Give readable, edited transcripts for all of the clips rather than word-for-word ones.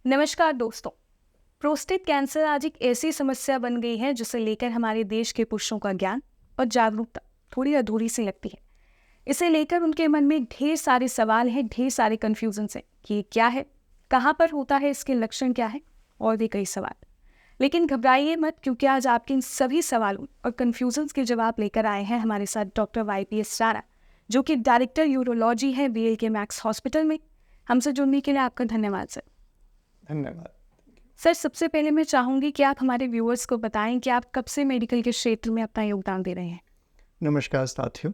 नमस्कार दोस्तों। Prostate cancer आज एक ऐसी समस्या बन गई है जिसे लेकर हमारे देश के पुरुषों का ज्ञान और जागरूकता थोड़ी अधूरी सी लगती है। इसे लेकर उनके मन में ढेर सारे सवाल हैं, ढेर सारे कन्फ्यूजन है कि ये क्या है, कहाँ पर होता है, इसके लक्षण क्या है और भी कई सवाल। लेकिन घबराइए मत, क्योंकि आज आपके इन सभी सवालों और कन्फ्यूजन्स के जवाब लेकर आए हैं हमारे साथ डॉक्टर YPS राणा, जो कि डायरेक्टर यूरोलॉजी है BLK मैक्स हॉस्पिटल में। हमसे जुड़ने के लिए आपका धन्यवाद सर। धन्यवाद। सर, सबसे पहले मैं चाहूँगी कि आप हमारे व्यूअर्स को बताएं कि आप कब से मेडिकल के क्षेत्र में अपना योगदान दे रहे हैं। नमस्कार साथियों,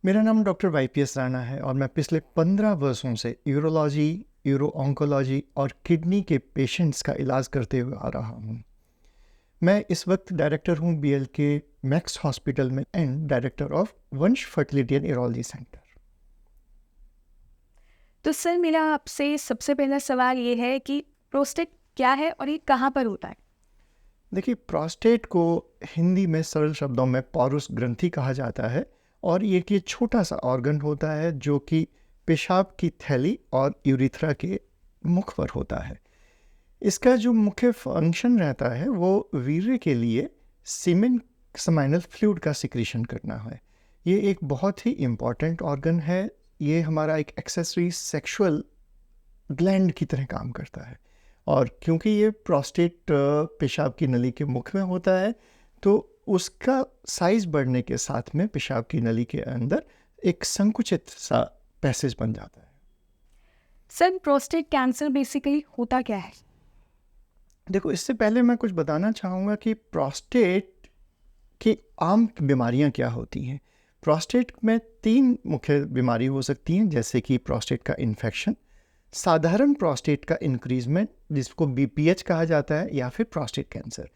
मेरा नाम डॉक्टर YPS राणा है और मैं पिछले 15 वर्षों से यूरोलॉजी, यूरो ऑन्कोलॉजी और किडनी के पेशेंट्स का इलाज करते हुए आ रहा हूँ। मैं इस वक्त डायरेक्टर हूँ BLK मैक्स हॉस्पिटल में एंड डायरेक्टर ऑफ वंश फर्टिलिटी एंड यूरोलॉजी सेंटर। तो सर, मेरा आपसे सबसे पहला सवाल ये है कि प्रोस्टेट क्या है और ये कहाँ पर होता है। देखिए, प्रोस्टेट को हिंदी में सरल शब्दों में पौरुष ग्रंथि कहा जाता है और ये कि छोटा सा ऑर्गन होता है जो कि पेशाब की थैली और यूरिथ्रा के मुख पर होता है। इसका जो मुख्य फंक्शन रहता है वो वीर्य के लिए सीमेन समाइनल फ्लूइड का सिक्रीशन करना है। ये एक बहुत ही इम्पॉर्टेंट ऑर्गन है। ये हमारा एक एक्सेसरी सेक्सुअल ग्लैंड की तरह काम करता है और क्योंकि ये प्रोस्टेट पेशाब की नली के मुख में होता है तो उसका साइज बढ़ने के साथ में पेशाब की नली के अंदर एक संकुचित सा पैसेज बन जाता है। सर, प्रोस्टेट कैंसर बेसिकली होता क्या है। देखो, इससे पहले मैं कुछ बताना चाहूँगा कि प्रोस्टेट की आम बीमारियां क्या होती हैं। प्रोस्टेट में 3 मुख्य बीमारी हो सकती हैं, जैसे कि प्रोस्टेट का इन्फेक्शन, साधारण प्रोस्टेट का इंक्रीजमेंट जिसको BPH कहा जाता है, या फिर प्रोस्टेट कैंसर।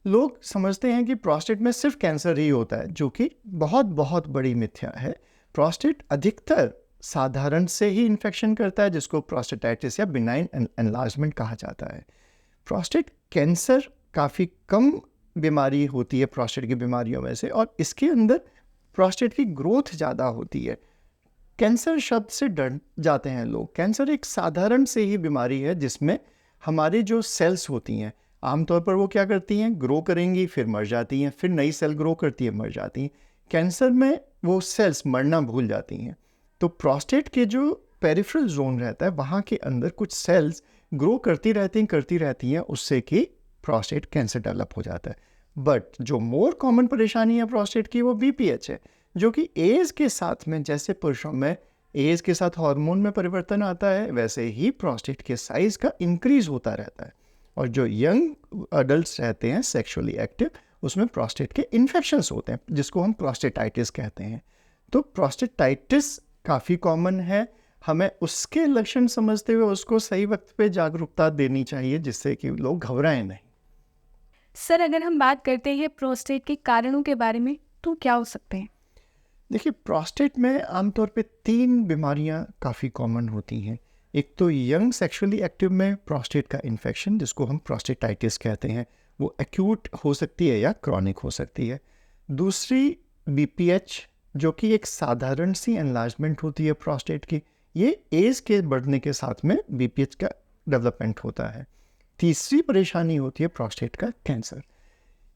लोग समझते हैं कि प्रोस्टेट में सिर्फ कैंसर ही होता है, जो कि बहुत बहुत बड़ी मिथ्या है। प्रोस्टेट अधिकतर साधारण से ही इन्फेक्शन करता है, जिसको प्रोस्टेटाइटिस या बिनाइन एनलार्जमेंट कहा जाता है। प्रोस्टेट कैंसर काफ़ी कम बीमारी होती है प्रोस्टेट की बीमारियों में से, और इसके अंदर प्रोस्टेट की ग्रोथ ज़्यादा होती है। कैंसर शब्द से डर जाते हैं लोग। कैंसर एक साधारण से ही बीमारी है जिसमें हमारी जो सेल्स होती हैं आमतौर पर वो क्या करती हैं, ग्रो करेंगी, फिर मर जाती हैं, फिर नई सेल ग्रो करती है, मर जाती हैं। कैंसर में वो सेल्स मरना भूल जाती हैं। तो प्रोस्टेट के जो पेरिफेरल जोन रहता है वहाँ के अंदर कुछ सेल्स ग्रो करती रहती हैं उससे कि प्रोस्टेट कैंसर डेवलप हो जाता है। बट जो मोर कॉमन परेशानी है प्रोस्टेट की वो BPH है, जो कि एज के साथ में, जैसे पुरुषों में एज के साथ हार्मोन में परिवर्तन आता है, वैसे ही प्रोस्टेट के साइज का इंक्रीज होता रहता है। और जो यंग अडल्ट रहते हैं सेक्सुअली एक्टिव, उसमें प्रोस्टेट के इन्फेक्शंस होते हैं जिसको हम प्रोस्टेटाइटिस कहते हैं। तो प्रोस्टेटाइटिस काफ़ी कॉमन है। हमें उसके लक्षण समझते हुए उसको सही वक्त पे जागरूकता देनी चाहिए, जिससे कि लोग घबराएं नहीं। सर, अगर हम बात करते हैं प्रोस्टेट के कारणों के बारे में, तो क्या हो सकते हैं। देखिए, प्रोस्टेट में आमतौर पे 3 बीमारियां काफ़ी कॉमन होती हैं। एक तो यंग सेक्सुअली एक्टिव में प्रोस्टेट का इन्फेक्शन, जिसको हम प्रोस्टेटाइटिस कहते हैं, वो एक्यूट हो सकती है या क्रॉनिक हो सकती है। दूसरी BPH, जो कि एक साधारण सी एनलार्जमेंट होती है प्रोस्टेट की। ये एज के बढ़ने के साथ में BPH का डेवलपमेंट होता है। तीसरी परेशानी होती है प्रोस्टेट का कैंसर।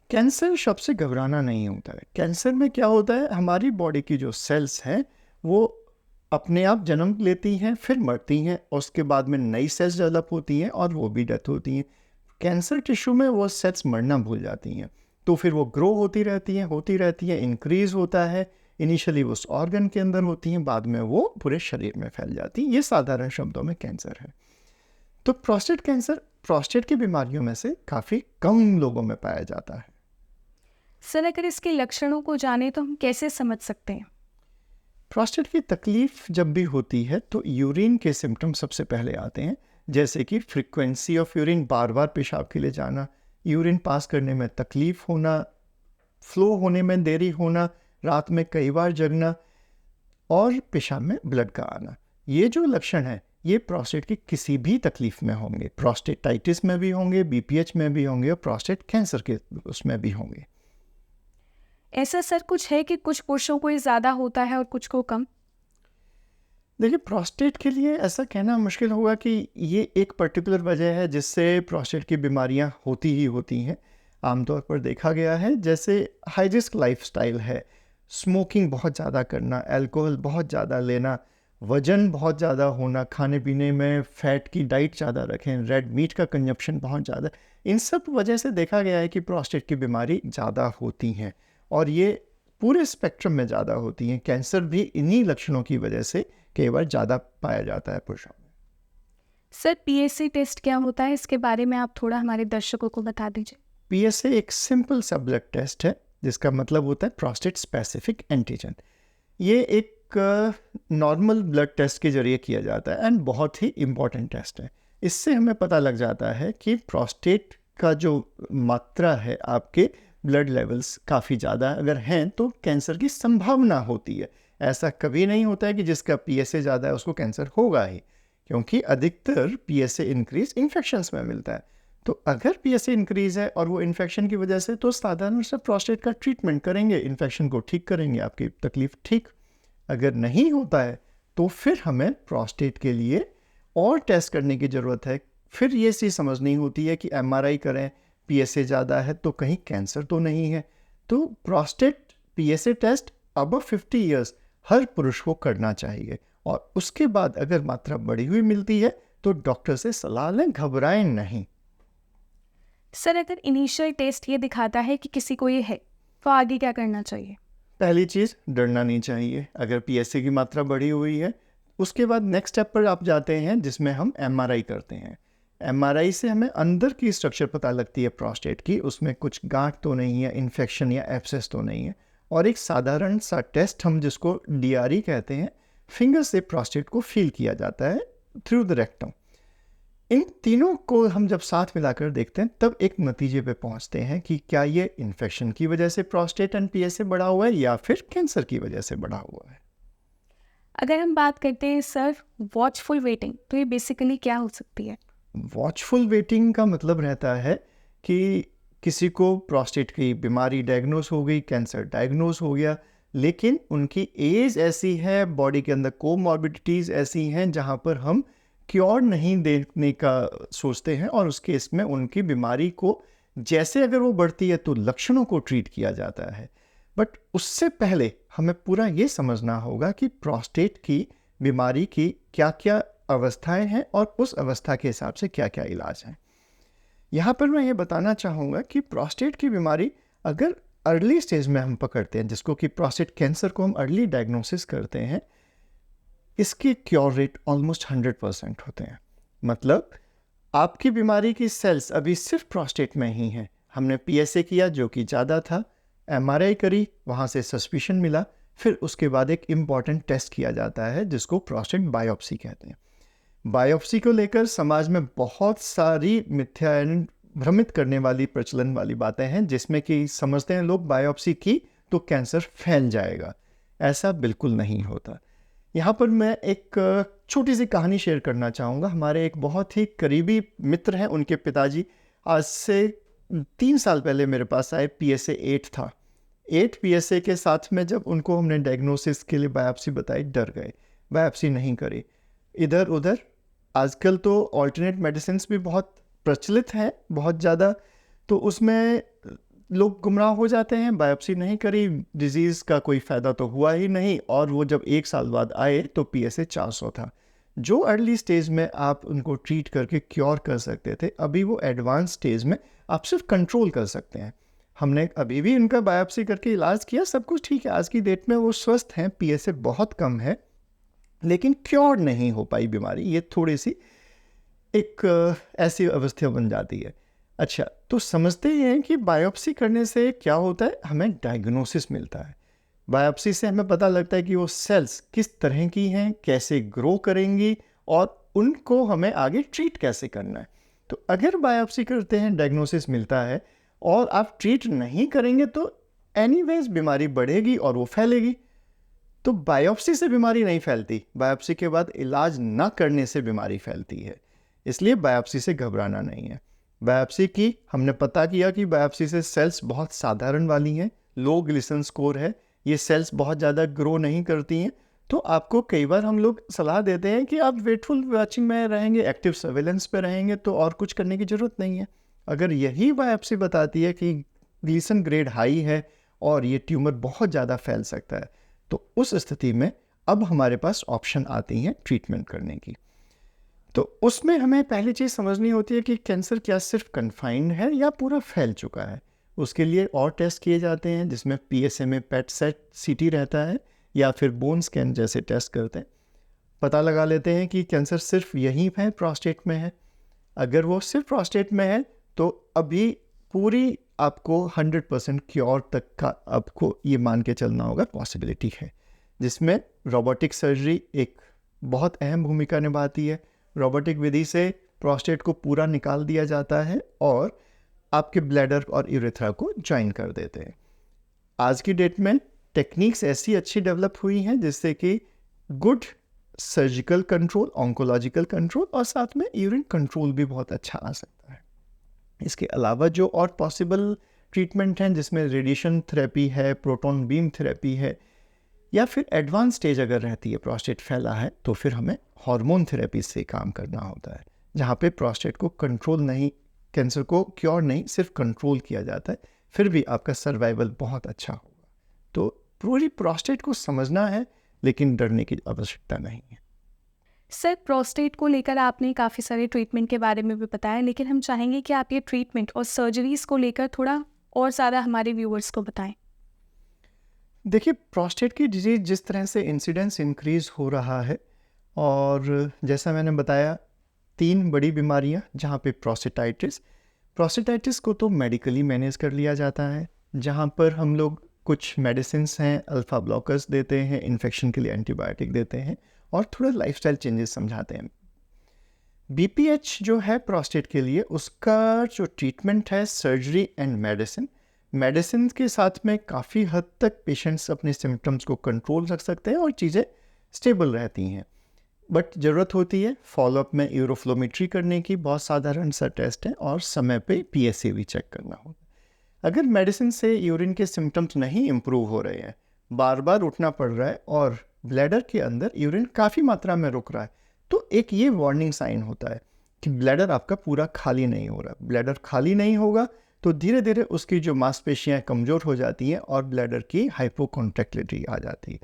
कैंसर शब्द से घबराना नहीं होता है। कैंसर में क्या होता है, हमारी बॉडी की जो सेल्स हैं वो अपने आप जन्म लेती हैं, फिर मरती हैं, और उसके बाद में नई सेल्स डेवलप होती हैं और वो भी डेथ होती हैं। कैंसर टिश्यू में वो सेल्स मरना भूल जाती हैं, तो फिर वो ग्रो होती रहती हैं, इंक्रीज होता है। इनिशियली वो उस ऑर्गन के अंदर होती हैं, बाद में वो पूरे शरीर में फैल जाती हैं। ये साधारण शब्दों में कैंसर है। तो प्रोस्टेट कैंसर प्रोस्टेट की बीमारियों में से काफ़ी कम लोगों में पाया जाता है। सर, अगर इसके लक्षणों को जाने तो हम कैसे समझ सकते हैं। प्रोस्टेट की तकलीफ जब भी होती है तो यूरिन के सिम्टम सबसे पहले आते हैं, जैसे कि फ्रीक्वेंसी ऑफ यूरिन, बार बार पेशाब के लिए जाना, यूरिन पास करने में तकलीफ होना, फ्लो होने में देरी होना, रात में कई बार जगना और पेशाब में ब्लड का आना। ये जो लक्षण है ये प्रोस्टेट की किसी भी तकलीफ में होंगे। प्रोस्टेटाइटिस में भी होंगे, BPH में भी होंगे और प्रोस्टेट कैंसर के उसमें भी होंगे। ऐसा सर कुछ है कि कुछ पुरुषों को ये ज़्यादा होता है और कुछ को कम। देखिए, प्रोस्टेट के लिए ऐसा कहना मुश्किल होगा कि ये एक पर्टिकुलर वजह है जिससे प्रोस्टेट की बीमारियां होती ही होती हैं। आमतौर पर देखा गया है, जैसे हाई रिस्क लाइफस्टाइल है, स्मोकिंग बहुत ज़्यादा करना, अल्कोहल बहुत ज़्यादा लेना, वज़न बहुत ज़्यादा होना, खाने पीने में फ़ैट की डाइट ज़्यादा रखें, रेड मीट का कंजप्शन बहुत ज़्यादा, इन सब वजह से देखा गया है कि प्रोस्टेट की बीमारी ज़्यादा होती हैं और ये पूरे स्पेक्ट्रम में ज़्यादा होती हैं। कैंसर भी इन्हीं लक्षणों की वजह से कई बार ज़्यादा पाया जाता है पुरुषों में। सर पीएससी टेस्ट क्या होता है, इसके बारे में आप थोड़ा हमारे दर्शकों को बता दीजिए। पीएसए एक सिंपल सा ब्लड टेस्ट है जिसका मतलब होता है प्रोस्टेट स्पेसिफिक एंटीजन। ये एक नॉर्मल ब्लड टेस्ट के जरिए किया जाता है एंड बहुत ही इम्पॉर्टेंट टेस्ट है। इससे हमें पता लग जाता है कि प्रोस्टेट का जो मात्रा है, आपके ब्लड लेवल्स काफ़ी ज़्यादा अगर हैं तो कैंसर की संभावना होती है। ऐसा कभी नहीं होता है कि जिसका पीएसए ज़्यादा है उसको कैंसर होगा ही, क्योंकि अधिकतर पीएसए इंक्रीज इन्फेक्शंस में मिलता है। तो अगर पीएसए इंक्रीज है और वो इन्फेक्शन की वजह से, तो साधारण से प्रोस्टेट का ट्रीटमेंट करेंगे, इन्फेक्शन को ठीक करेंगे, आपकी तकलीफ ठीक। अगर नहीं होता है तो फिर हमें प्रोस्टेट के लिए और टेस्ट करने की ज़रूरत है। फिर ये चीज़ समझनी होती है कि एमआरआई करें, पीएसए ज़्यादा है तो कहीं कैंसर तो नहीं है। तो prostate PSA test above 50 years हर पुरुष को करना चाहिए और उसके बाद अगर मात्रा बढ़ी हुई मिलती है तो डॉक्टर से सलाह लें, घबराएं नहीं। सर अगर इनिशियल टेस्ट ये दिखाता है कि किसी को ये है, तो आगे क्या करना चाहिए? पहली चीज़, डरना नहीं चाहिए। अगर पीएसए की मात्रा बढ़ी हुई है, उसके बाद नेक्स्ट स्टेप पर आप जाते हैं जिसमें हम एमआरआई करते हैं। एमआरआई से हमें अंदर की स्ट्रक्चर पता लगती है प्रोस्टेट की, उसमें कुछ गांठ तो नहीं है, इन्फेक्शन या एब्सेस तो नहीं है। और एक साधारण सा टेस्ट हम जिसको डीआरई कहते हैं, फिंगर से प्रोस्टेट को फील किया जाता है थ्रू द रेक्टम। इन तीनों को हम जब साथ मिलाकर देखते हैं तब एक नतीजे पे पहुंचते हैं कि क्या ये इन्फेक्शन की वजह से प्रोस्टेट एंड पीएसए बढ़ा हुआ है या फिर कैंसर की वजह से बढ़ा हुआ है। अगर हम बात करते हैं सर वॉचफुल वेटिंग, तो ये बेसिकली क्या हो सकती है? वॉचफुल वेटिंग का मतलब रहता है कि किसी को प्रोस्टेट की बीमारी डायग्नोस हो गई, कैंसर डायग्नोस हो गया, लेकिन उनकी एज ऐसी है, बॉडी के अंदर कोमॉर्बिडिटीज़ ऐसी हैं जहाँ पर हम क्योर नहीं देखने का सोचते हैं और उस केस में उनकी बीमारी को जैसे अगर वो बढ़ती है तो लक्षणों को ट्रीट किया जाता है। बट उससे पहले हमें पूरा ये समझना होगा कि प्रोस्टेट की बीमारी की क्या क्या अवस्थाएं हैं और उस अवस्था के हिसाब से क्या क्या इलाज हैं। यहाँ पर मैं ये बताना चाहूँगा कि प्रोस्टेट की बीमारी अगर अर्ली स्टेज में हम पकड़ते हैं, जिसको कि प्रोस्टेट कैंसर को हम अर्ली डायग्नोसिस करते हैं, इसकी क्योर रेट ऑलमोस्ट 100% होते हैं। मतलब आपकी बीमारी की सेल्स अभी सिर्फ प्रोस्टेट में ही हैं, हमने पीएसए किया जो कि ज़्यादा था, एमआरआई करी, वहाँ से सस्पिशन मिला, फिर उसके बाद एक इम्पॉर्टेंट टेस्ट किया जाता है जिसको प्रोस्टेट बायोप्सी कहते हैं। बायोप्सी को लेकर समाज में बहुत सारी मिथ्या भ्रमित करने वाली, प्रचलन वाली बातें हैं, जिसमें कि समझते हैं लोग बायोप्सी की तो कैंसर फैल जाएगा। ऐसा बिल्कुल नहीं होता। यहाँ पर मैं एक छोटी सी कहानी शेयर करना चाहूँगा। हमारे एक बहुत ही करीबी मित्र हैं, उनके पिताजी आज से 3 साल पहले मेरे पास आए। पीएसए 8 था। 8 पीएसए के साथ में जब उनको हमने डायग्नोसिस के लिए बायोप्सी बताई, डर गए, बायोप्सी नहीं करी। इधर उधर आजकल तो ऑल्टरनेट मेडिसिन भी बहुत प्रचलित हैं, बहुत ज़्यादा, तो उसमें लोग गुमराह हो जाते हैं। बायोप्सी नहीं करी, डिजीज़ का कोई फ़ायदा तो हुआ ही नहीं, और वो जब 1 साल बाद आए तो पीएसए 400 था। जो अर्ली स्टेज में आप उनको ट्रीट करके क्योर कर सकते थे, अभी वो एडवांस स्टेज में आप सिर्फ कंट्रोल कर सकते हैं। हमने अभी भी उनका बायोप्सी करके इलाज किया, सब कुछ ठीक है, आज की डेट में वो स्वस्थ हैं, पीएसए बहुत कम है, लेकिन क्योर नहीं हो पाई बीमारी। ये थोड़ी सी एक ऐसी अवस्था बन जाती है। अच्छा, तो समझते ही हैं कि बायोप्सी करने से क्या होता है, हमें डायग्नोसिस मिलता है। बायोप्सी से हमें पता लगता है कि वो सेल्स किस तरह की हैं, कैसे ग्रो करेंगी और उनको हमें आगे ट्रीट कैसे करना है। तो अगर बायोप्सी करते हैं, डायग्नोसिस मिलता है और आप ट्रीट नहीं करेंगे तो एनीवेज बीमारी बढ़ेगी और वो फैलेगी। तो बायोप्सी से बीमारी नहीं फैलती, बायोप्सी के बाद इलाज ना करने से बीमारी फैलती है। इसलिए बायोप्सी से घबराना नहीं है। बायोप्सी की, हमने पता किया कि बायोप्सी से सेल्स बहुत साधारण वाली हैं, लो ग्लिसन स्कोर है, ये सेल्स बहुत ज़्यादा ग्रो नहीं करती हैं, तो आपको कई बार हम लोग सलाह देते हैं कि आप वेटफुल वॉचिंग में रहेंगे, एक्टिव सर्वेलेंस पे रहेंगे, तो और कुछ करने की ज़रूरत नहीं है। अगर यही बायोप्सी बताती है कि ग्लीसन ग्रेड हाई है और ये ट्यूमर बहुत ज़्यादा फैल सकता है, तो उस स्थिति में अब हमारे पास ऑप्शन आती हैं ट्रीटमेंट करने की। तो उसमें हमें पहली चीज़ समझनी होती है कि कैंसर क्या सिर्फ कन्फाइंड है या पूरा फैल चुका है। उसके लिए और टेस्ट किए जाते हैं, जिसमें PSMA पेट सेट CT रहता है, या फिर बोन स्कैन जैसे टेस्ट करते हैं। पता लगा लेते हैं कि कैंसर सिर्फ यहीं है, प्रोस्टेट में है। अगर वो सिर्फ प्रोस्टेट में है तो अभी पूरी आपको 100% क्योर तक का आपको ये मान के चलना होगा पॉसिबिलिटी है, जिसमें रोबोटिक सर्जरी एक बहुत अहम भूमिका निभाती है। रोबोटिक विधि से प्रोस्टेट को पूरा निकाल दिया जाता है और आपके ब्लैडर और यूरेथ्रा को ज्वाइन कर देते हैं। आज की डेट में टेक्निक्स ऐसी अच्छी डेवलप हुई हैं जिससे कि good surgical control, oncological control और साथ में यूरिन कंट्रोल भी बहुत अच्छा आ सकता है। इसके अलावा जो और पॉसिबल ट्रीटमेंट हैं, जिसमें रेडिएशन थेरेपी है, प्रोटॉन बीम थेरेपी है, या फिर एडवांस स्टेज अगर रहती है, प्रोस्टेट फैला है, तो फिर हमें हार्मोन थेरेपी से काम करना होता है, जहाँ पे प्रोस्टेट को कंट्रोल नहीं, कैंसर को क्योर नहीं, सिर्फ कंट्रोल किया जाता है। फिर भी आपका सर्वाइवल बहुत अच्छा होगा। तो पूरी प्रोस्टेट को समझना है, लेकिन डरने की आवश्यकता नहीं है। सर, प्रोस्टेट को लेकर आपने काफ़ी सारे ट्रीटमेंट के बारे में भी बताया, लेकिन हम चाहेंगे कि आप ये ट्रीटमेंट और सर्जरीज को लेकर थोड़ा और ज़्यादा हमारे व्यूअर्स को बताएं। देखिए, प्रोस्टेट की डिजीज़ जिस तरह से इंसिडेंस इंक्रीज़ हो रहा है, और जैसा मैंने बताया 3 बड़ी बीमारियां, जहां पे प्रोस्टेटाइटिस को तो मेडिकली मैनेज कर लिया जाता है, जहां पर हम लोग कुछ मेडिसिन्स हैं, अल्फ़ा ब्लॉकर्स देते हैं, इन्फेक्शन के लिए एंटीबायोटिक देते हैं और थोड़ा लाइफस्टाइल चेंजेस समझाते हैं। BPH जो है प्रोस्टेट के लिए, उसका जो ट्रीटमेंट है सर्जरी एंड मेडिसिन के साथ में काफ़ी हद तक पेशेंट्स अपने सिम्टम्स को कंट्रोल रख सकते हैं और चीज़ें स्टेबल रहती हैं। बट ज़रूरत होती है फॉलोअप में यूरोफ्लोमेट्री करने की, बहुत साधारण सा टेस्ट है, और समय पे PSA भी चेक करना होगा। अगर मेडिसिन से यूरिन के सिम्टम्स नहीं इम्प्रूव हो रहे हैं, बार बार उठना पड़ रहा है और ब्लैडर के अंदर यूरिन काफ़ी मात्रा में रुक रहा है, तो एक ये वार्निंग साइन होता है कि ब्लैडर आपका पूरा खाली नहीं हो रहा। ब्लैडर खाली नहीं होगा तो धीरे धीरे उसकी जो मांसपेशियाँ कमज़ोर हो जाती हैं और ब्लैडर की हाइपोकॉन्ट्रैक्टिलिटी आ जाती है।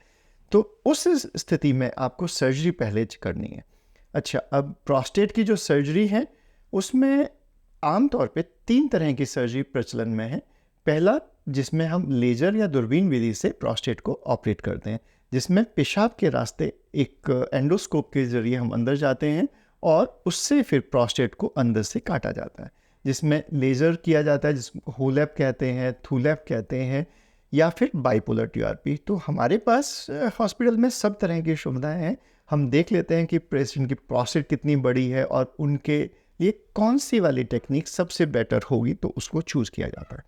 तो उस स्थिति में आपको सर्जरी पहले करनी है। अच्छा, अब प्रोस्टेट की जो सर्जरी है, उसमें आमतौर पे 3 तरह की सर्जरी प्रचलन में है। पहला, जिसमें हम लेजर या दूरबीन विधि से प्रोस्टेट को ऑपरेट करते हैं, जिसमें पेशाब के रास्ते एक एंडोस्कोप के जरिए हम अंदर जाते हैं और उससे फिर प्रोस्टेट को अंदर से काटा जाता है, जिसमें लेज़र किया जाता है, जिसको होलैप कहते हैं, थूलैप कहते हैं, या फिर बाइपोलर TURP। तो हमारे पास हॉस्पिटल में सब तरह की सुविधाएं हैं। हम देख लेते हैं कि पेशेंट की प्रोस्टेट कितनी बड़ी है और उनके लिए कौन सी वाली टेक्निक सबसे बेटर होगी, तो उसको चूज़ किया जाता है।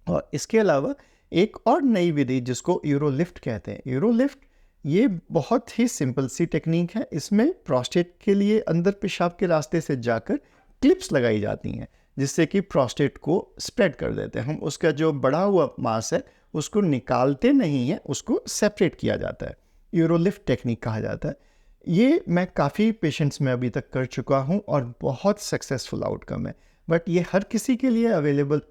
और इसके अलावा एक और नई विधि जिसको यूरोलिफ्ट कहते हैं। यूरोलिफ्ट ये बहुत ही सिंपल सी टेक्निक है। इसमें प्रोस्टेट के लिए अंदर पेशाब के रास्ते से जाकर क्लिप्स लगाई जाती हैं, जिससे कि प्रोस्टेट को स्प्रेड कर देते हैं। हम उसका जो बढ़ा हुआ मांस है उसको निकालते नहीं हैं, उसको सेपरेट किया जाता है। यूरोलिफ्ट टेक्निक कहा जाता है। ये मैं काफ़ी पेशेंट्स में अभी तक कर चुका हूँ और बहुत सक्सेसफुल आउटकम है। बट ये हर किसी के लिए अवेलेबल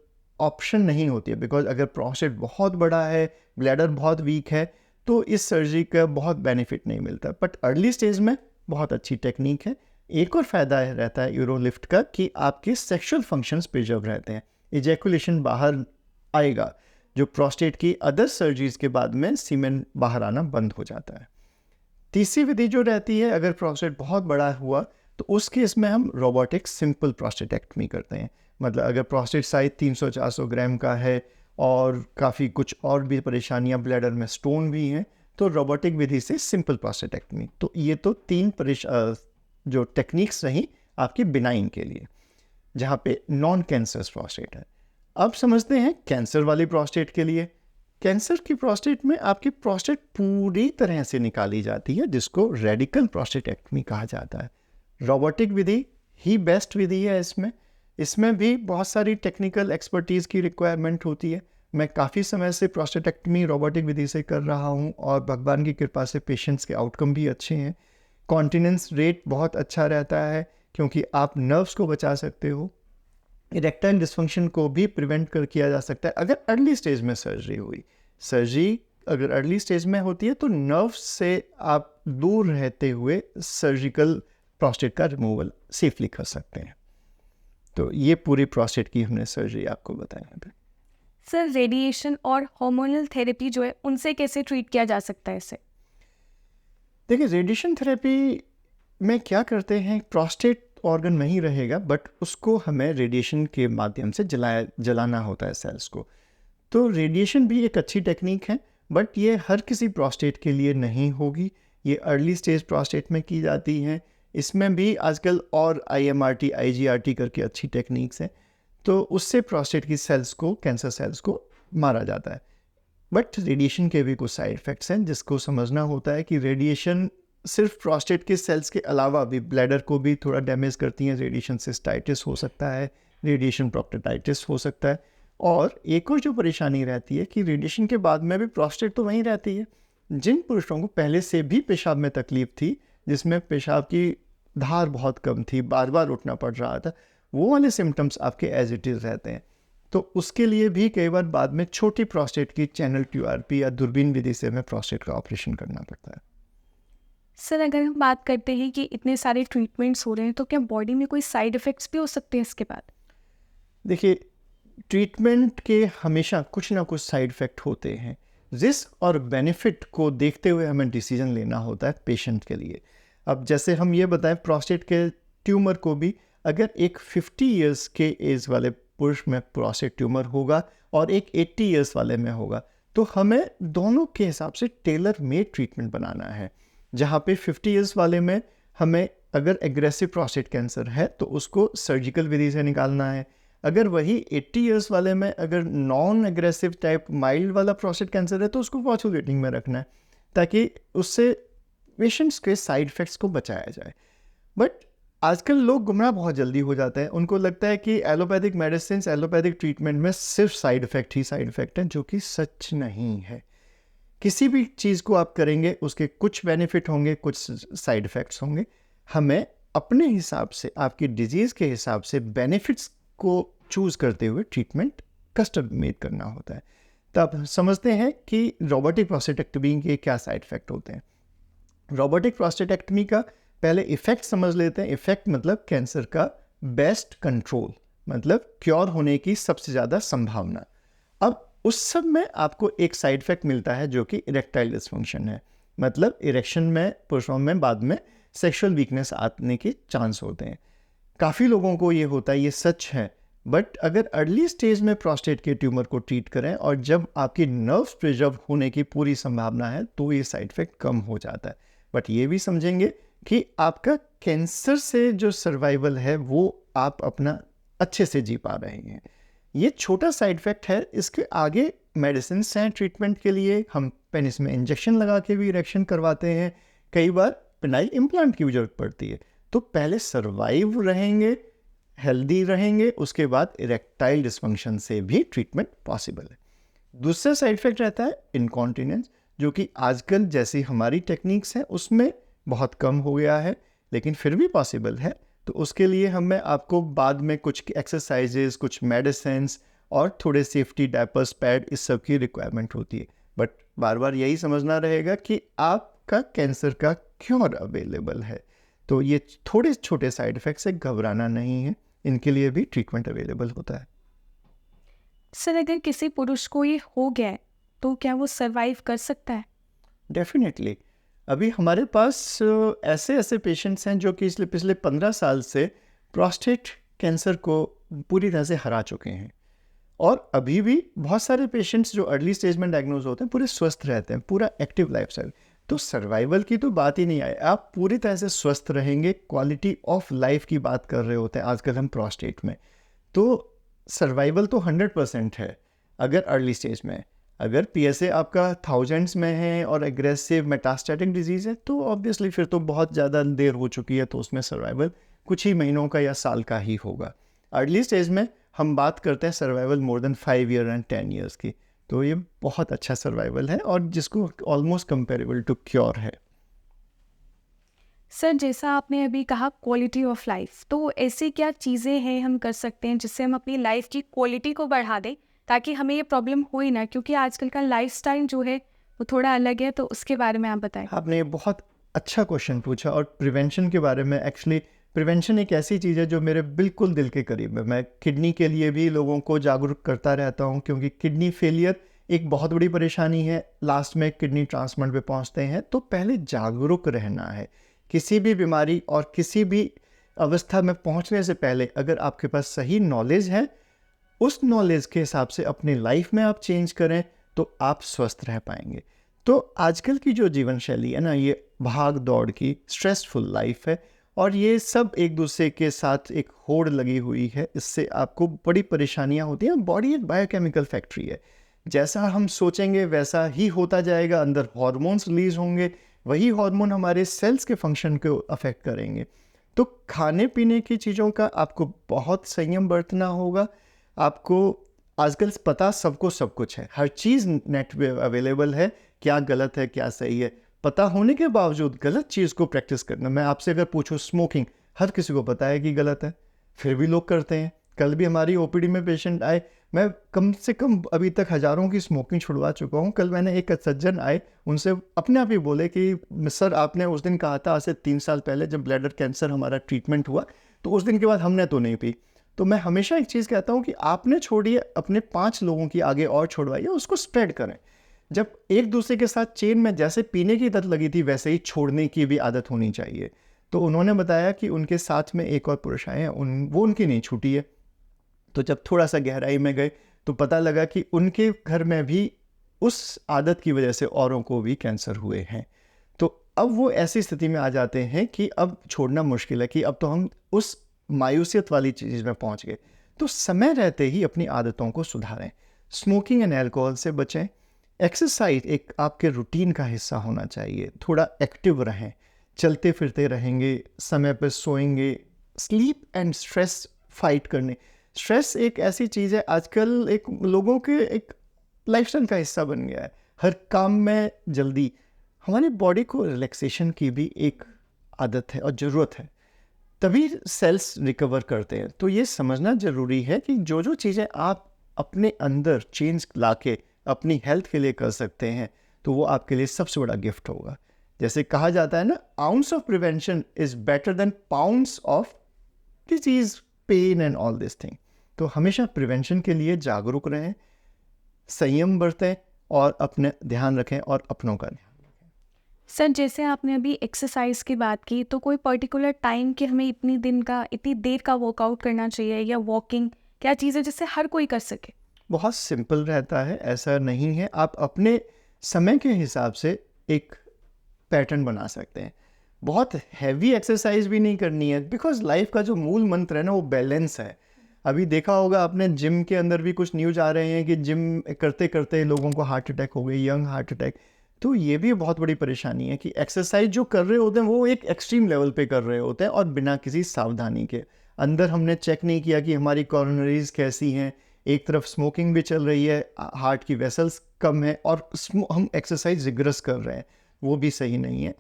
ऑप्शन नहीं होती है, बिकॉज अगर प्रोस्टेट बहुत बड़ा है, ब्लैडर बहुत वीक है, तो इस सर्जरी का बहुत बेनिफिट नहीं मिलता। बट अर्ली स्टेज में बहुत अच्छी टेक्निक है। एक और फ़ायदा रहता है यूरोलिफ्ट का कि आपके सेक्सुअल फंक्शंस प्रिजर्व रहते हैं, इजैकुलेशन बाहर आएगा, जो प्रोस्टेट की अदर सर्जरीज के बाद में सीमेन बाहर आना बंद हो जाता है। तीसरी विधि जो रहती है, अगर प्रोस्टेट बहुत बड़ा हुआ तो उस केस में हम रोबोटिक सिंपल प्रोस्टेटेक्टमी करते हैं। मतलब अगर प्रोस्टेट साइज 300-400 ग्राम का है और काफ़ी कुछ और भी परेशानियां, ब्लैडर में स्टोन भी हैं, तो रोबोटिक विधि से सिंपल प्रोस्टेटेक्टमी। तो ये तो 3 जो टेक्निक्स रही आपकी बिनाइन के लिए, जहाँ पे नॉन कैंसरस प्रोस्टेट है। अब समझते हैं कैंसर वाली प्रोस्टेट के लिए। कैंसर की प्रोस्टेट में आपकी प्रोस्टेट पूरी तरह से निकाली जाती है, जिसको रेडिकल प्रोस्टेटेक्टमी कहा जाता है। रोबोटिक विधि ही बेस्ट विधि है। इसमें भी बहुत सारी टेक्निकल एक्सपर्टीज़ की रिक्वायरमेंट होती है, मैं काफ़ी समय से प्रोस्टेटेक्टमी रोबोटिक विधि से कर रहा हूँ और भगवान की कृपा से पेशेंट्स के आउटकम भी अच्छे हैं। कॉन्टिनेंस रेट बहुत अच्छा रहता है क्योंकि आप नर्व्स को बचा सकते हो। इरेक्टाइल डिस्फंक्शन को भी प्रिवेंट किया जा सकता है अगर अर्ली स्टेज में सर्जरी हुई। सर्जरी अगर अर्ली स्टेज में होती है तो नर्व से आप दूर रहते हुए सर्जिकल प्रोस्टेट का रिमूवल सेफली कर सकते हैं। तो ये पूरी प्रोस्टेट की हमने सर्जरी आपको बताई है। सर, रेडिएशन और हार्मोनल थेरेपी जो है उनसे कैसे ट्रीट किया जा सकता है इसे? देखिए, रेडिएशन थेरेपी में क्या करते हैं, प्रोस्टेट ऑर्गन नहीं रहेगा बट उसको हमें रेडिएशन के माध्यम से जलाना होता है सेल्स को। तो रेडिएशन भी एक अच्छी टेक्निक है बट ये हर किसी प्रोस्टेट के लिए नहीं होगी। ये अर्ली स्टेज प्रोस्टेट में की जाती हैं। इसमें भी आजकल और IMRT IGRT करके अच्छी टेक्निक्स हैं, तो उससे प्रोस्टेट की सेल्स को, कैंसर सेल्स को मारा जाता है। बट रेडिएशन के भी कुछ साइड इफ़ेक्ट्स हैं जिसको समझना होता है कि रेडिएशन सिर्फ प्रोस्टेट के सेल्स के अलावा भी ब्लैडर को भी थोड़ा डैमेज करती हैं। रेडिएशन सिस्टाइटिस हो सकता है, रेडिएशन प्रोक्टेटाइटिस हो सकता है, और एक और जो परेशानी रहती है कि रेडिएशन के बाद में भी प्रोस्टेट तो वहीं रहती है। जिन पुरुषों को पहले से भी पेशाब में तकलीफ थी, जिसमें पेशाब की धार बहुत कम थी, बार बार उठना पड़ रहा था, वो वाले सिम्टम्स आपके एज इट इज़ रहते हैं। तो उसके लिए भी कई बार बाद में छोटी प्रोस्टेट की चैनल TURP या दूरबीन विधि से हमें प्रोस्टेट का ऑपरेशन करना पड़ता है। सर, अगर हम बात करते हैं कि इतने सारे ट्रीटमेंट्स हो रहे हैं तो क्या बॉडी में कोई साइड इफ़ेक्ट्स भी हो सकते हैं इसके बाद? देखिए, ट्रीटमेंट के हमेशा कुछ ना कुछ साइड इफ़ेक्ट होते हैं। रिस्क और बेनिफिट को देखते हुए हमें डिसीजन लेना होता है पेशेंट के लिए। अब जैसे हम ये बताएं, प्रोस्टेट के ट्यूमर को भी अगर एक 50 इयर्स के एज वाले पुरुष में प्रोस्टेट ट्यूमर होगा और एक 80 इयर्स वाले में होगा, तो हमें दोनों के हिसाब से टेलर मेड ट्रीटमेंट बनाना है। जहाँ पे 50 इयर्स वाले में हमें अगर एग्रेसिव प्रोस्टेट कैंसर है तो उसको सर्जिकल विधि से निकालना है। अगर वही 80 इयर्स वाले में अगर नॉन एग्रेसिव टाइप माइल्ड वाला प्रोस्टेट कैंसर है तो उसको वॉचुलेटिंग में रखना है, ताकि उससे पेशेंट्स के साइड इफ़ेक्ट्स को बचाया जाए। बट आजकल लोग गुमराह बहुत जल्दी हो जाते हैं। उनको लगता है कि एलोपैथिक मेडिसिन, एलोपैथिक ट्रीटमेंट में सिर्फ साइड इफ़ेक्ट ही साइड इफ़ेक्ट हैं, जो कि सच नहीं है। किसी भी चीज़ को आप करेंगे उसके कुछ बेनिफिट होंगे, कुछ साइड इफ़ेक्ट्स होंगे। हमें अपने हिसाब से, आपकी डिजीज़ के हिसाब से बेनिफिट्स को चूज़ करते हुए ट्रीटमेंट कस्टम मेड करना होता है। तब समझते हैं कि रोबोटिक प्रोस्टेटेक्टमी के क्या साइड इफ़ेक्ट होते हैं। रोबोटिक प्रोस्टेटेक्टमी का पहले इफ़ेक्ट समझ लेते हैं। इफ़ेक्ट मतलब कैंसर का बेस्ट कंट्रोल, मतलब क्योर होने की सबसे ज़्यादा संभावना। अब उस सब में आपको एक साइड इफ़ेक्ट मिलता है जो कि इरेक्टाइल डिस्फंक्शन है, मतलब इरेक्शन में, पुरुषों में बाद में सेक्सुअल वीकनेस आने के चांस होते हैं। काफ़ी लोगों को ये होता है, ये सच है। बट अगर अर्ली स्टेज में प्रोस्टेट के ट्यूमर को ट्रीट करें और जब आपकी नर्व्स प्रिजर्व होने की पूरी संभावना है तो ये साइड इफ़ेक्ट कम हो जाता है। बट ये भी समझेंगे कि आपका कैंसर से जो सर्वाइवल है वो आप अपना अच्छे से जी पा रहे हैं। ये छोटा साइड इफ़ेक्ट है, इसके आगे मेडिसिन हैं ट्रीटमेंट के लिए। हम पेनिस में इंजेक्शन लगा के भी इरेक्शन करवाते हैं, कई बार पेनाइल इम्प्लांट की भी जरूरत पड़ती है। तो पहले सर्वाइव रहेंगे, हेल्दी रहेंगे, उसके बाद इरेक्टाइल डिस्फंक्शन से भी ट्रीटमेंट पॉसिबल है। दूसरा साइड इफेक्ट रहता है इनकॉन्टिनेंस, जो कि आजकल जैसी हमारी टेक्निक्स हैं उसमें बहुत कम हो गया है, लेकिन फिर भी पॉसिबल है। तो उसके लिए हमें आपको बाद में कुछ एक्सरसाइजेस, कुछ मेडिसिन्स और थोड़े सेफ्टी डायपर्स, पैड, इस सब की रिक्वायरमेंट होती है। बट बार बार यही समझना रहेगा कि आपका कैंसर का क्योर अवेलेबल है। तो ये थोड़े छोटे साइड इफ़ेक्ट से घबराना नहीं है, इनके लिए भी ट्रीटमेंट अवेलेबल होता है। सर, अगर किसी पुरुष को ये हो गया है तो क्या वो सरवाइव कर सकता है? डेफिनेटली। अभी हमारे पास ऐसे ऐसे पेशेंट्स हैं जो कि पिछले 15 साल से प्रोस्टेट कैंसर को पूरी तरह से हरा चुके हैं, और अभी भी बहुत सारे पेशेंट्स जो अर्ली स्टेज में डायग्नोज होते हैं पूरे स्वस्थ रहते हैं, पूरा एक्टिव लाइफस्टाइल। तो सर्वाइवल की तो बात ही नहीं आए, आप पूरी तरह से स्वस्थ रहेंगे, क्वालिटी ऑफ लाइफ की बात कर रहे होते हैं आजकल हम प्रोस्टेट में। तो सर्वाइवल तो 100% है अगर अर्ली स्टेज में है। अगर PSA आपका थाउजेंड्स में है और एग्रेसिव मेटास्टैटिक डिजीज़ है तो ऑब्वियसली फिर तो बहुत ज़्यादा देर हो चुकी है, तो उसमें सर्वाइवल कुछ ही महीनों का या साल का ही होगा। अर्ली स्टेज में हम बात करते हैं survival more than 5 year and 10 years की, तो ये बहुत अच्छा सर्वाइवल है और जिसको ऑलमोस्ट कंपेरेबल टू क्योर है। सर, जैसा आपने अभी कहा क्वालिटी ऑफ लाइफ, तो ऐसी क्या चीज़ें हैं हम कर सकते हैं जिससे हम अपनी लाइफ की क्वालिटी को बढ़ा दें ताकि हमें ये प्रॉब्लम हो ही ना, क्योंकि आजकल का लाइफस्टाइल जो है वो थोड़ा अलग है, तो उसके बारे में आप बताएं। आपने ये बहुत अच्छा क्वेश्चन पूछा और प्रिवेंशन के बारे में। एक्चुअली प्रिवेंशन एक ऐसी चीज़ है जो मेरे बिल्कुल दिल के करीब है। मैं किडनी के लिए भी लोगों को जागरूक करता रहता हूँ, क्योंकि किडनी फेलियर एक बहुत बड़ी परेशानी है, लास्ट में किडनी ट्रांसप्लांट पे पहुँचते हैं। तो पहले जागरूक रहना है किसी भी बीमारी और किसी भी अवस्था में पहुँचने से पहले। अगर आपके पास सही नॉलेज है, उस नॉलेज के हिसाब से अपनी लाइफ में आप चेंज करें तो आप स्वस्थ रह पाएंगे। तो आजकल की जो जीवन शैली है ना, ये भाग दौड़ की स्ट्रेसफुल लाइफ है और ये सब एक दूसरे के साथ एक होड़ लगी हुई है। इससे आपको बड़ी परेशानियां होती हैं। बॉडी एक बायोकेमिकल फैक्ट्री है, जैसा हम सोचेंगे वैसा ही होता जाएगा। अंदर हार्मोन्स रिलीज होंगे, वही हार्मोन हमारे सेल्स के फंक्शन को अफेक्ट करेंगे। तो खाने पीने की चीज़ों का आपको बहुत संयम बरतना होगा। आपको आजकल पता सबको सब कुछ है, हर चीज़ नेट पे अवेलेबल है, क्या गलत है क्या सही है। पता होने के बावजूद गलत चीज़ को प्रैक्टिस करना, मैं आपसे अगर पूछूं स्मोकिंग, हर किसी को पता है कि गलत है, फिर भी लोग करते हैं। कल भी हमारी ओपीडी में पेशेंट आए, मैं कम से कम अभी तक हज़ारों की स्मोकिंग छुड़वा चुका हूँ। कल मैंने एक सज्जन आए, उनसे अपने आप ही बोले कि सर आपने उस दिन कहा था, आज से 3 साल पहले जब ब्लैडर कैंसर हमारा ट्रीटमेंट हुआ, तो उस दिन के बाद हमने तो नहीं पी। तो मैं हमेशा एक चीज़ कहता हूँ कि आपने छोड़िए, अपने 5 लोगों की आगे और छोड़वाइए, उसको स्प्रेड करें। जब एक दूसरे के साथ चेन में जैसे पीने की आदत लगी थी, वैसे ही छोड़ने की भी आदत होनी चाहिए। तो उन्होंने बताया कि उनके साथ में एक और पुरुष आए हैं, वो उनकी नहीं छूटी है। तो जब थोड़ा सा गहराई में गए तो पता लगा कि उनके घर में भी उस आदत की वजह से औरों को भी कैंसर हुए हैं। तो अब वो ऐसी स्थिति में आ जाते हैं कि अब छोड़ना मुश्किल है, कि अब तो हम उस मायूसियत वाली चीज़ में पहुंच गए। तो समय रहते ही अपनी आदतों को सुधारें, स्मोकिंग एंड अल्कोहल से बचें। एक्सरसाइज एक आपके रूटीन का हिस्सा होना चाहिए, थोड़ा एक्टिव रहें, चलते फिरते रहेंगे, समय पर सोएंगे। स्लीप एंड स्ट्रेस फाइट करने, स्ट्रेस एक ऐसी चीज़ है आजकल, एक लोगों के एक लाइफस्टाइल का हिस्सा बन गया है। हर काम में जल्दी, हमारी बॉडी को रिलैक्सेशन की भी एक आदत है और ज़रूरत है, तभी सेल्स रिकवर करते हैं। तो ये समझना ज़रूरी है कि जो जो चीज़ें आप अपने अंदर चेंज लाके अपनी हेल्थ के लिए कर सकते हैं, तो वो आपके लिए सबसे बड़ा गिफ्ट होगा। जैसे कहा जाता है ना, ounce of prevention is better than pounds of disease, pain and all this thing. तो हमेशा प्रिवेंशन के लिए जागरूक रहें, संयम बरतें और अपने ध्यान रखें और अपनों का ध्यान। सर, जैसे आपने अभी एक्सरसाइज की बात की, तो कोई पर्टिकुलर टाइम कि हमें इतनी देर का वर्कआउट करना चाहिए या वॉकिंग, क्या चीज़ है जिससे हर कोई कर सके? बहुत सिंपल रहता है, ऐसा नहीं है। आप अपने समय के हिसाब से एक पैटर्न बना सकते हैं। बहुत हैवी एक्सरसाइज भी नहीं करनी है, बिकॉज लाइफ का जो मूल मंत्र है ना, वो बैलेंस है। अभी देखा होगा आपने, जिम के अंदर भी कुछ न्यूज़ आ रहे हैं कि जिम करते करते लोगों को हार्ट अटैक हो गई, यंग हार्ट अटैक। तो ये भी बहुत बड़ी परेशानी है कि एक्सरसाइज जो कर रहे होते हैं वो एक एक्सट्रीम लेवल पे कर रहे होते हैं और बिना किसी सावधानी के। अंदर हमने चेक नहीं किया कि हमारी कॉरोनरीज कैसी हैं, एक तरफ स्मोकिंग भी चल रही है, हार्ट की वेसल्स कम है और हम एक्सरसाइज रिगरस कर रहे हैं, वो भी सही नहीं है।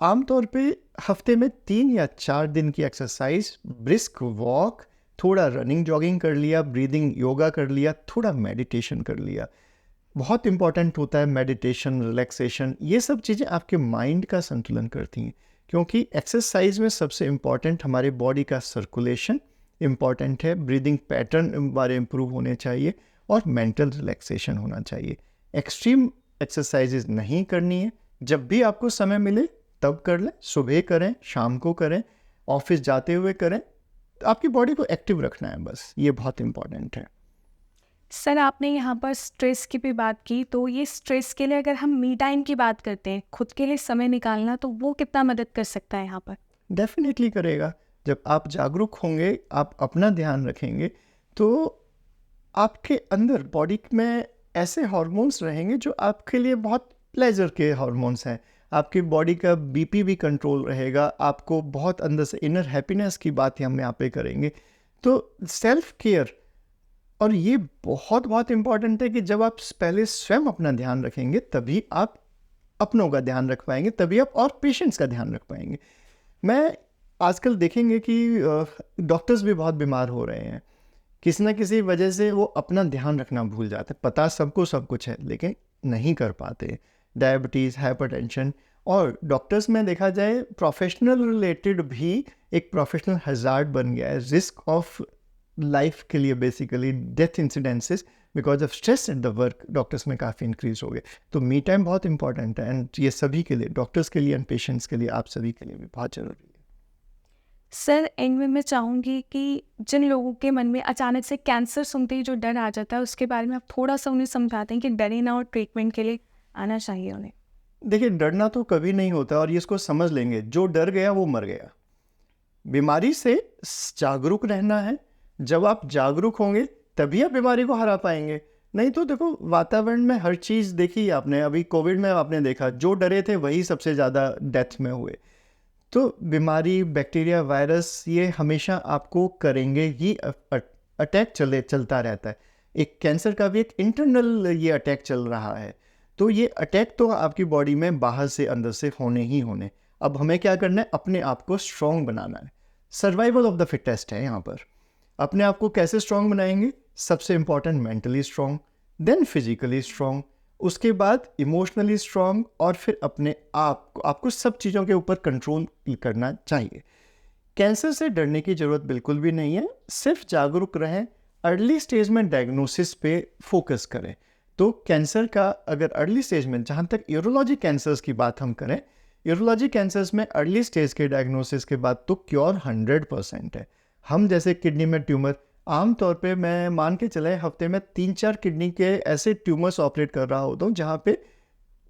आमतौर पे हफ्ते में 3 या 4 दिन की एक्सरसाइज, ब्रिस्क वॉक, थोड़ा रनिंग जॉगिंग कर लिया, ब्रीदिंग योगा कर लिया, थोड़ा मेडिटेशन कर लिया। बहुत इंपॉर्टेंट होता है मेडिटेशन, रिलैक्सेशन, ये सब चीज़ें आपके माइंड का संतुलन करती हैं। क्योंकि एक्सरसाइज में सबसे इम्पॉर्टेंट हमारे बॉडी का सर्कुलेशन इम्पॉर्टेंट है, ब्रीदिंग पैटर्न हमारे इम्प्रूव होने चाहिए और मेंटल रिलैक्सेशन होना चाहिए। एक्सट्रीम एक्सरसाइजेज नहीं करनी है, जब भी आपको समय मिले तब कर लें, सुबह करें, शाम को करें, ऑफिस जाते हुए करें। आपकी बॉडी को एक्टिव रखना है, बस ये बहुत इम्पॉर्टेंट है। सर, आपने यहाँ पर स्ट्रेस की भी बात की, तो ये स्ट्रेस के लिए अगर हम मी टाइम की बात करते हैं, खुद के लिए समय निकालना, तो वो कितना मदद कर सकता है यहाँ पर? डेफिनेटली करेगा। जब आप जागरूक होंगे, आप अपना ध्यान रखेंगे, तो आपके अंदर बॉडी में ऐसे हार्मोन्स रहेंगे जो आपके लिए बहुत प्लेजर के हार्मोन्स हैं। आपकी बॉडी का बीपी भी कंट्रोल रहेगा, आपको बहुत अंदर से इनर हैप्पीनेस की बात हम यहाँ पे करेंगे। तो सेल्फ केयर, और ये बहुत बहुत इम्पॉर्टेंट है कि जब आप पहले स्वयं अपना ध्यान रखेंगे तभी आप अपनों का ध्यान रख पाएंगे, तभी आप और पेशेंट्स का ध्यान रख पाएंगे। मैं आजकल देखेंगे कि डॉक्टर्स भी बहुत बीमार हो रहे हैं, किसी ना किसी वजह से वो अपना ध्यान रखना भूल जाते हैं। पता सबको सब कुछ है लेकिन नहीं कर पाते। डायबिटीज़, हाइपरटेंशन, और डॉक्टर्स में देखा जाए प्रोफेशनल रिलेटेड भी एक प्रोफेशनल हज़ार्ड बन गया है, रिस्क ऑफ लाइफ के लिए, basically death incidences because of stress at the work doctors में काफ़ी इंक्रीज हो गए। तो मी टाइम बहुत इंपॉर्टेंट है, एंड ये सभी के लिए, डॉक्टर्स के लिए एंड पेशेंट्स के लिए, आप सभी के लिए भी बहुत ज़रूरी है। सर, एंड में मैं चाहूँगी कि जिन लोगों के मन में अचानक से कैंसर सुनते ही जो डर आ जाता है, उसके बारे में आप थोड़ा सा उन्हें समझाते हैं कि डरे ना और ट्रीटमेंट के लिए आना चाहिए उन्हें। देखिए, डरना तो कभी नहीं होता, और ये इसको समझ लेंगे, जो डर गया वो मर गया। बीमारी से जागरूक रहना है। जब आप जागरूक होंगे तभी आप बीमारी को हरा पाएंगे। नहीं तो देखो, वातावरण में हर चीज़ देखी आपने, अभी कोविड में आपने देखा, जो डरे थे वही सबसे ज़्यादा डेथ में हुए। तो बीमारी, बैक्टीरिया, वायरस, ये हमेशा आपको करेंगे ही, अटैक चलता रहता है। एक कैंसर का भी एक इंटरनल ये अटैक चल रहा है। तो ये अटैक तो आपकी बॉडी में बाहर से अंदर से होने ही होने। अब हमें क्या करना है? अपने आप को स्ट्रॉन्ग बनाना है। सर्वाइवल ऑफ द फिटेस्ट है यहाँ पर। अपने आप को कैसे स्ट्रॉन्ग बनाएंगे? सबसे important mentally strong, then physically strong, उसके बाद इमोशनली स्ट्रॉन्ग, और फिर अपने आपको सब चीज़ों के ऊपर कंट्रोल करना चाहिए। कैंसर से डरने की ज़रूरत बिल्कुल भी नहीं है, सिर्फ जागरूक रहें, अर्ली स्टेज में डायग्नोसिस पे फोकस करें। तो कैंसर का अगर अर्ली स्टेज में, जहाँ तक यूरोलॉजी कैंसर्स की बात हम करें, यूरोलॉजी कैंसर्स में अर्ली स्टेज के डायग्नोसिस के बाद तो क्योर 100% है। हम जैसे किडनी में ट्यूमर, आमतौर पे मैं मान के चले हफ्ते में 3-4 किडनी के ऐसे ट्यूमर्स ऑपरेट कर रहा होता हूँ जहाँ पे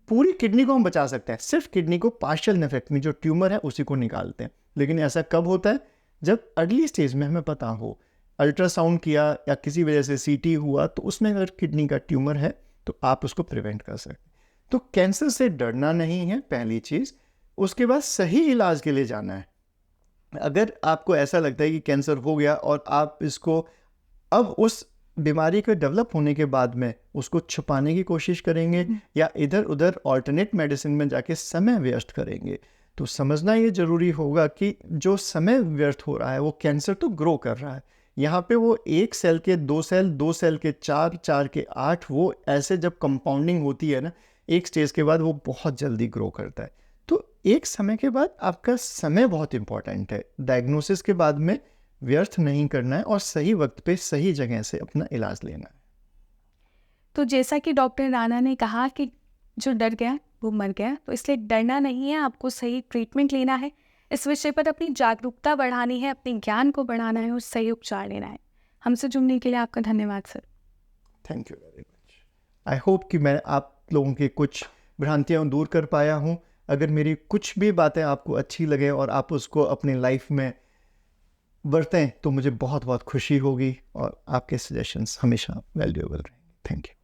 पूरी किडनी को हम बचा सकते हैं, सिर्फ किडनी को पार्शियल नेफ्रेक्टमी, जो ट्यूमर है उसी को निकालते हैं। लेकिन ऐसा कब होता है? जब अर्ली स्टेज में हमें पता हो, अल्ट्रासाउंड किया या किसी वजह से सीटी हुआ, तो उसमें अगर किडनी का ट्यूमर है तो आप उसको प्रिवेंट कर सकते हैं। तो कैंसर से डरना नहीं है, पहली चीज़। उसके बाद सही इलाज के लिए जाना है। अगर आपको ऐसा लगता है कि कैंसर हो गया और आप इसको अब उस बीमारी के डेवलप होने के बाद में उसको छुपाने की कोशिश करेंगे या इधर उधर ऑल्टरनेट मेडिसिन में जाके समय व्यस्त करेंगे, तो समझना ये ज़रूरी होगा कि जो समय व्यर्थ हो रहा है वो कैंसर तो ग्रो कर रहा है। यहाँ पे वो 1 सेल के 2 सेल, 2 सेल के 4, 4 के 8, वो ऐसे जब कंपाउंडिंग होती है ना, एक स्टेज के बाद वो बहुत जल्दी ग्रो करता है। तो एक समय के बाद आपका समय बहुत इंपॉर्टेंट है। डायग्नोसिस के बाद में व्यर्थ नहीं करना है और सही वक्त पे सही जगह से अपना इलाज लेना है। तो जैसा कि डॉक्टर राणा ने कहा कि जो डर गया वो मर गया, तो इसलिए डरना नहीं है, आपको सही ट्रीटमेंट लेना है, इस विषय पर अपनी जागरूकता बढ़ानी है, अपने ज्ञान को बढ़ाना है और सही उपचार लेना है। हमसे जुड़ने के लिए आपका धन्यवाद sir. Thank you very much. I hope कि मैं आप लोगों की कुछ भ्रांतियाँ दूर कर पाया हूँ। अगर मेरी कुछ भी बातें आपको अच्छी लगे और आप उसको अपनी लाइफ में बरतें तो मुझे बहुत बहुत खुशी होगी, और आपके सजेशंस हमेशा वैल्यूएबल रहेंगे। Thank you.